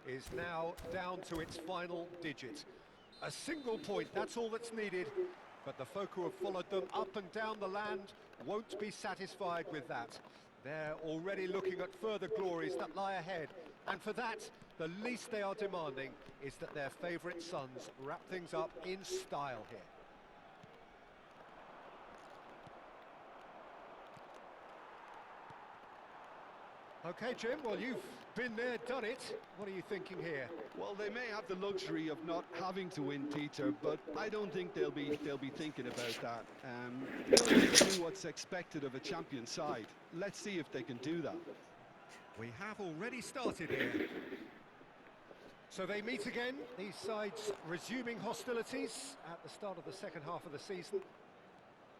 is now down to its final digit. A single point, that's all that's needed. But the folk who have followed them up and down the land won't be satisfied with that. They're already looking at further glories that lie ahead. And for that, the least they are demanding is that their favourite sons wrap things up in style here. OK, Jim, well, you've been there, done it. What are you thinking here? Well, they may have the luxury of not having to win, Peter, but I don't think they'll be thinking about that. They'll want to do what's expected of a champion side. Let's see if they can do that. We have already started here. So they meet again, these sides resuming hostilities at the start of the second half of the season.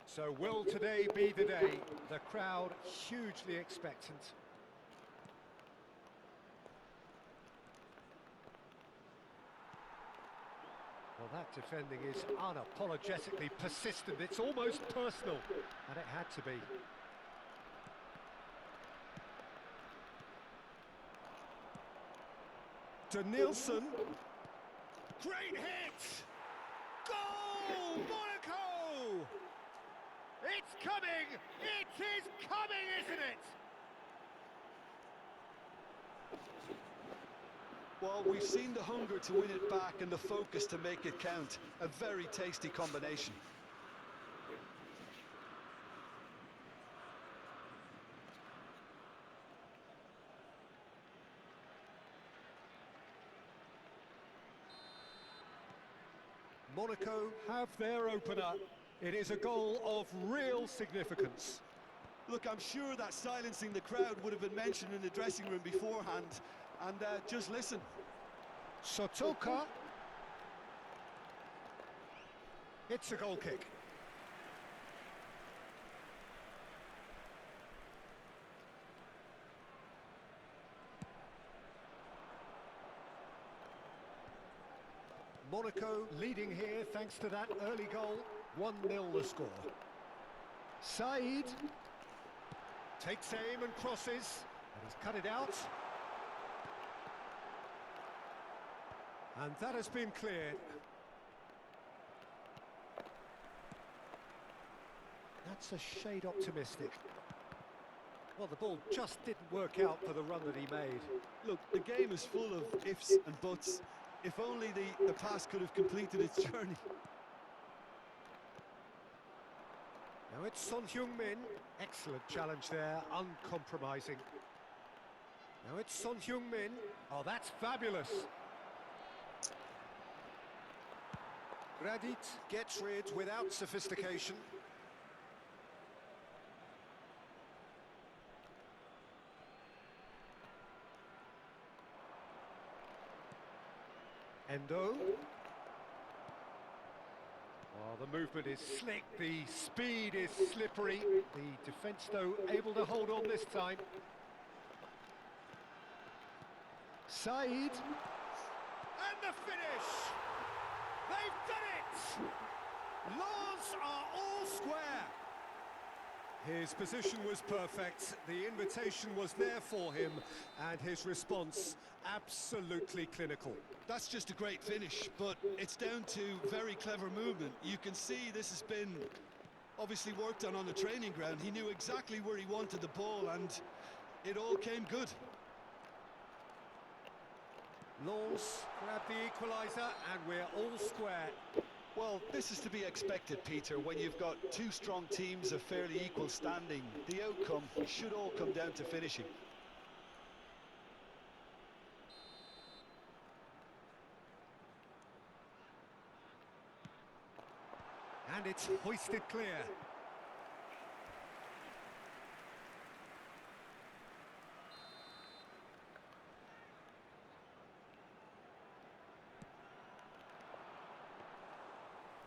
So will today be the day? The crowd hugely expectant. Well, that defending is unapologetically persistent. It's almost personal, and it had to be. Denilson. Great hit! Goal! Monaco! It's coming! It is coming, isn't it? Well, we've seen the hunger to win it back and the focus to make it count. A very tasty combination. Monaco have their opener. It is a goal of real significance. Look, I'm sure that silencing the crowd would have been mentioned in the dressing room beforehand. And just listen. Sotoka. It's a goal kick. Monaco leading here thanks to that early goal. 1-0 the score. Said takes aim and crosses, and he's cut it out. And that has been cleared. That's a shade optimistic. Well, the ball just didn't work out for the run that he made. Look, the game is full of ifs and buts. If only the pass could have completed its journey. Now it's Son Heung-min. Excellent challenge there, uncompromising. Now it's Son Heung-min. Oh, that's fabulous. Radit gets rid without sophistication. Endo. Oh, the movement is slick, the speed is slippery. The defence, though, able to hold on this time. Said. And the finish! They've done it! Lens are all square. His position was perfect, the invitation was there for him, and his response absolutely clinical. That's just a great finish, but it's down to very clever movement. You can see this has been obviously worked on the training ground. He knew exactly where he wanted the ball, and it all came good. Lens grabbed the equaliser, and we're all square. Well, this is to be expected, Peter, when you've got two strong teams of fairly equal standing. The outcome should all come down to finishing. And it's hoisted clear.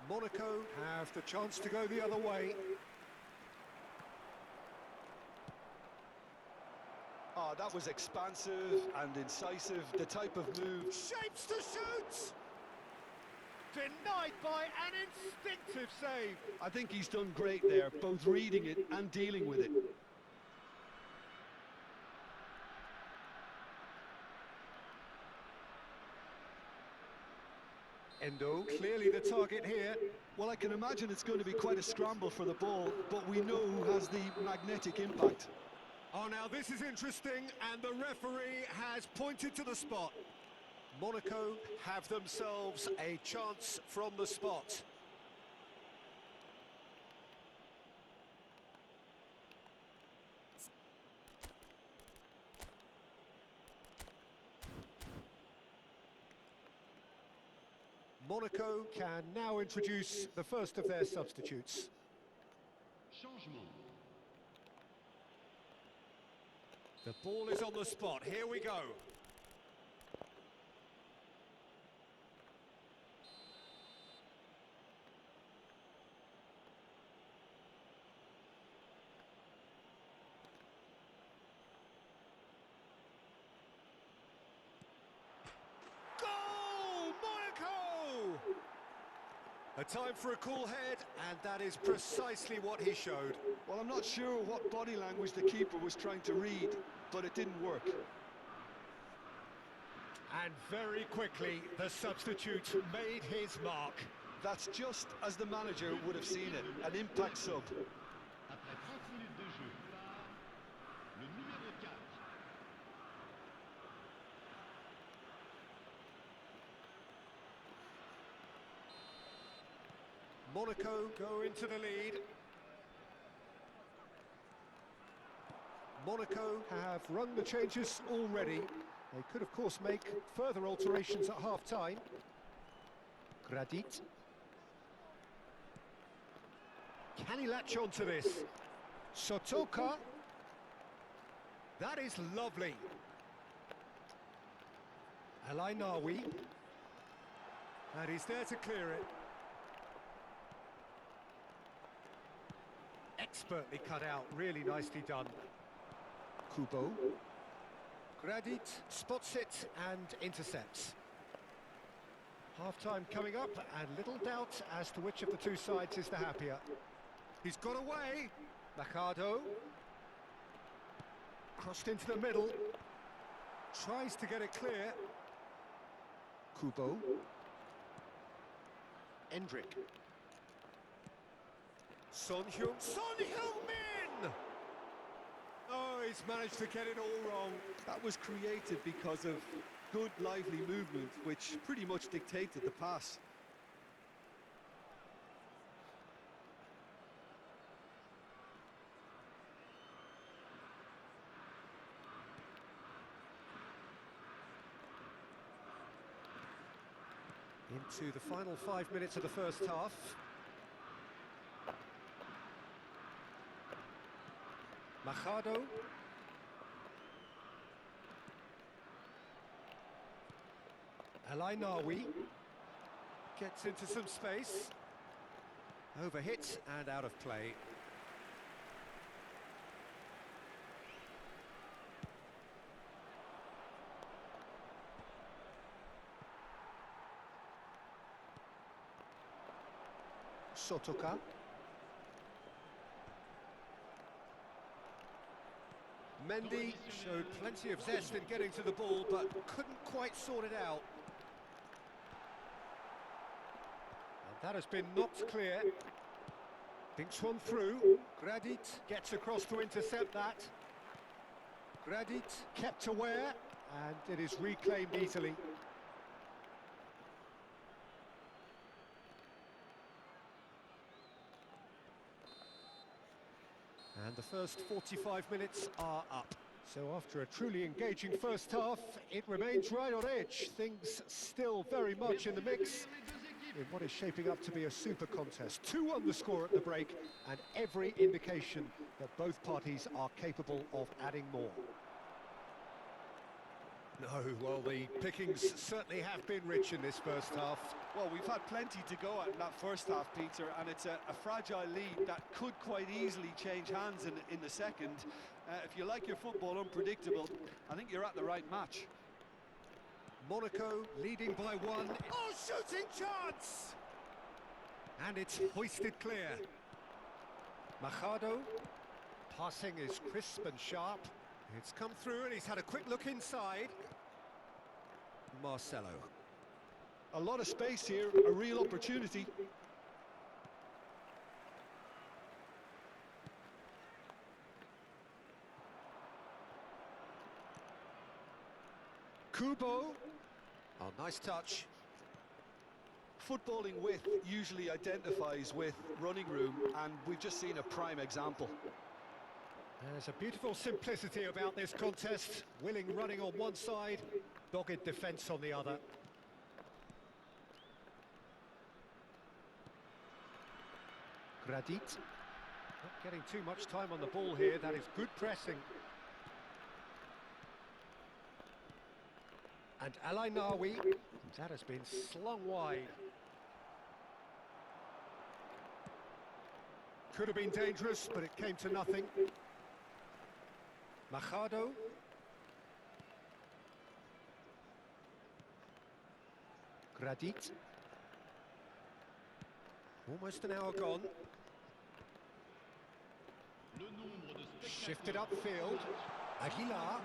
Monaco have the chance to go the other way. Oh, that was expansive and incisive, the type of move. Shapes to shoot! Denied by an instinctive save. I think he's done great there, both reading it and dealing with it. Endo, clearly the target here. Well, I can imagine it's going to be quite a scramble for the ball, but we know who has the magnetic impact. Oh, now this is interesting, and the referee has pointed to the spot. Monaco have themselves a chance from the spot. Monaco can now introduce the first of their substitutes. Changement. The ball is on the spot, here we go. Goal! Monaco! A time for a cool head, and that is precisely what he showed. Well, I'm not sure what body language the keeper was trying to read, but it didn't work. And very quickly, the substitute made his mark. That's just as the manager would have seen it, an impact sub. Après 30 minutes de jeu, part le numéro 4. Monaco go into the lead. Monaco have run the changes already. They could, of course, make further alterations at half-time. Gradit. Can he latch on to this? Sotoka. That is lovely. Alainawi. And he's there to clear it. Expertly cut out, really nicely done. Kubo. Gradit spots it and intercepts. Half-time coming up, and little doubt as to which of the two sides is the happier. He's got away. Mercado. Crossed into the middle. Tries to get it clear. Kubo. Endrick. Son Heung-min! Oh, he's managed to get it all wrong. That was created because of good, lively movement, which pretty much dictated the pass. Into the final 5 minutes of the first half. Machado. Alainawi gets into some space. Overhit and out of play. Sotoka. Mendy showed plenty of zest in getting to the ball, but couldn't quite sort it out. And that has been knocked clear. Thinks one through. Gradit gets across to intercept that. Gradit kept aware, and it is reclaimed easily. And the first 45 minutes are up. So after a truly engaging first half, it remains right on edge. Things still very much in the mix in what is shaping up to be a super contest. 2-1 the score at the break, and every indication that both parties are capable of adding more. No, well, the pickings certainly have been rich in this first half. Well, we've had plenty to go at in that first half, Peter, and it's a fragile lead that could quite easily change hands in the second. If you like your football unpredictable, I think you're at the right match. Monaco leading by 1. Oh, shooting chance! And it's hoisted clear. Machado. Passing is crisp and sharp. It's come through and he's had a quick look inside. Marcelo. A lot of space here, a real opportunity. Kubo. Oh, nice touch. Footballing width usually identifies with running room, and we've just seen a prime example. There's a beautiful simplicity about this contest. Willing running on one side, dogged defence on the other. Gradit. Not getting too much time on the ball here. That is good pressing. And Alainawi. That has been slung wide. Could have been dangerous, but it came to nothing. Machado. Gradit. Almost an hour gone. Le nombre de spectateurs Shifted upfield. Aguilar.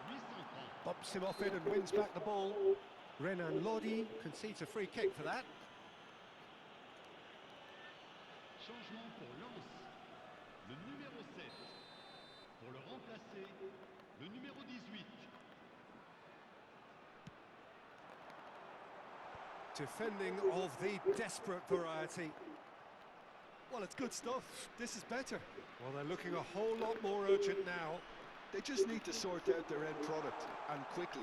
830. Bumps him off it and wins back the ball. Renan Lodi concedes a free kick for that. Changement pour Lens. Le numéro 7. Pour le remplacer, le numéro 18. Defending of the desperate variety. Well, it's good stuff. This is better. Well, they're looking a whole lot more urgent now. They just need to sort out their end product, and quickly.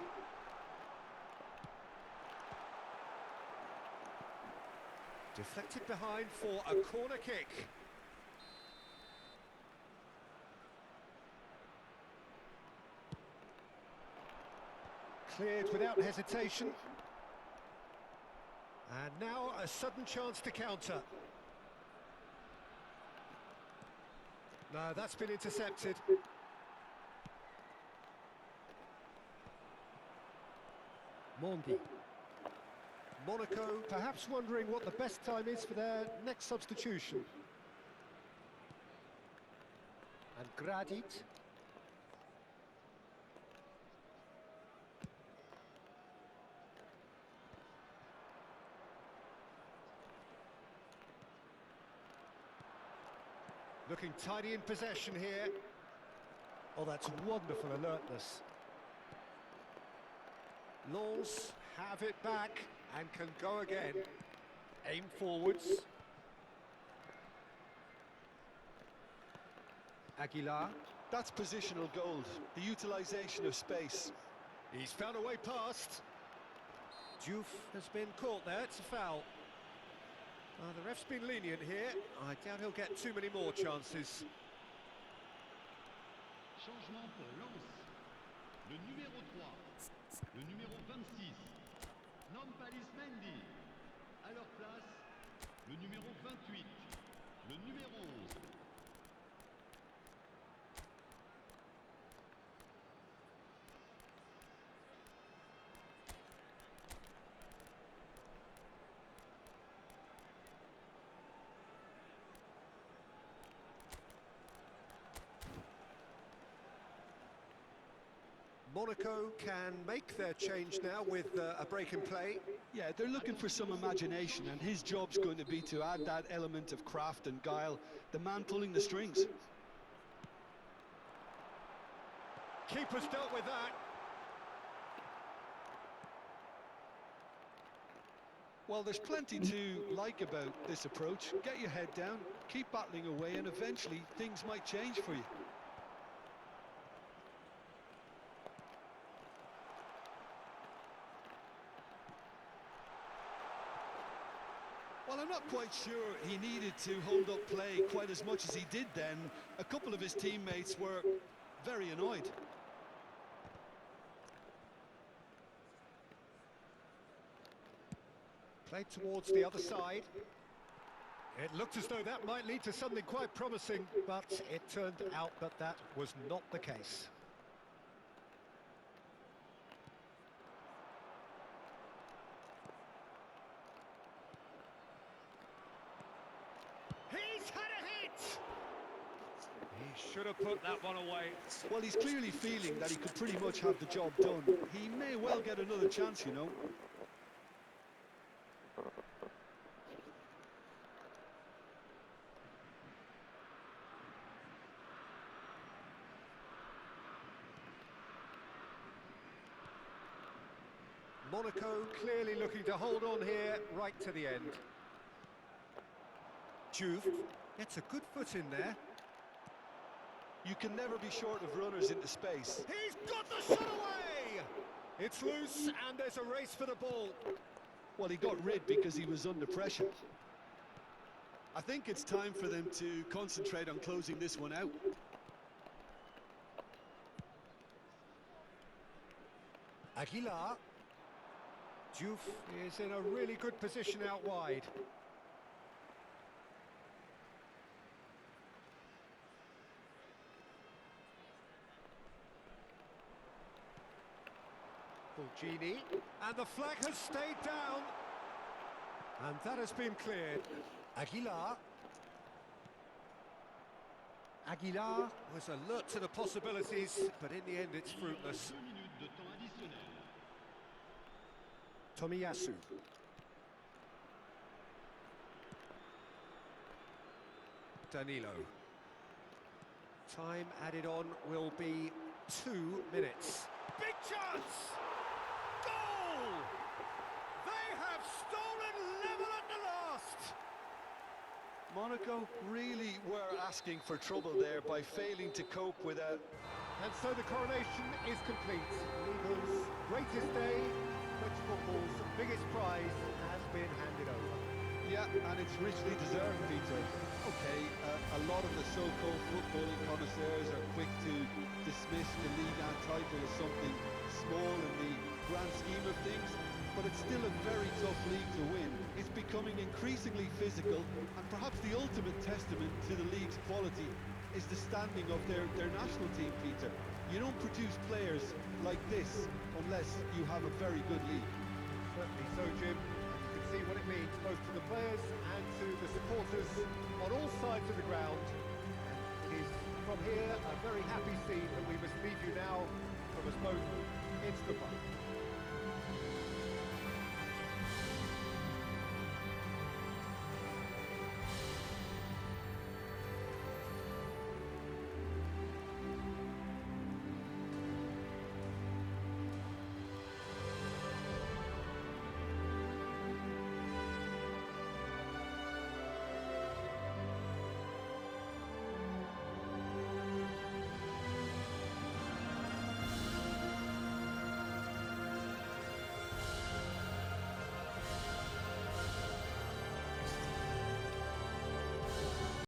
Deflected behind for a corner kick. Cleared without hesitation. And now a sudden chance to counter. No, that's been intercepted. Mondi. Monaco perhaps wondering what the best time is for their next substitution. And Gradit. Looking tidy in possession here. Oh, that's wonderful alertness. Lens have it back and can go again. Aim forwards. Aguilar. That's positional gold, the utilisation of space. He's found a way past. Diouf has been caught there, it's a foul. The ref's been lenient here. I doubt he'll get too many more chances. Changement pour Lens. Le numéro 3. Le numéro 26. Nampalys Mendy. À leur place, le numéro 28. Le numéro 11. Monaco can make their change now with a break in play. Yeah, they're looking for some imagination, and his job's going to be to add that element of craft and guile, the man pulling the strings. Keeper's dealt with that. Well, there's plenty to like about this approach. Get your head down, keep battling away, and eventually things might change for you. Well, I'm not quite sure he needed to hold up play quite as much as he did then. A couple of his teammates were very annoyed. Played towards the other side. It looked as though that might lead to something quite promising, but it turned out that that was not the case. He's had a hit! He should have put that one away. Well, he's clearly feeling that he could pretty much have the job done. He may well get another chance, you know. Monaco clearly looking to hold on here right to the end. Juve gets a good foot in there. You can never be short of runners into space. He's got the shot away! It's loose and there's a race for the ball. Well, he got rid because he was under pressure. I think it's time for them to concentrate on closing this one out. Aguilar. Juve is in a really good position out wide. Fulgini, and the flag has stayed down. And that has been cleared. Aguilar. Aguilar was alert to the possibilities, but in the end it's fruitless. 2 minutes de temps additionnel. Tomiyasu. Danilo. Time added on will be 2 minutes. Big chance! Goal! They have stolen level at the last! Monaco really were asking for trouble there by failing to cope with a... And so the coronation is complete. Liverpool's greatest day, French football's biggest prize, has been handed over. Yeah, and it's richly deserved, Peter. Okay, a lot of the so-called footballing connoisseurs are quick to dismiss the Ligue 1 title as something small in the grand scheme of things, but it's still a very tough league to win. It's becoming increasingly physical, and perhaps the ultimate testament to the league's quality is the standing of their national team, Peter. You don't produce players like this unless you have a very good league. Certainly so, Jim. You can see what it means both to the players and to the supporters on all sides of the ground. And it is from here a very happy scene that we must leave you now from us both into the park.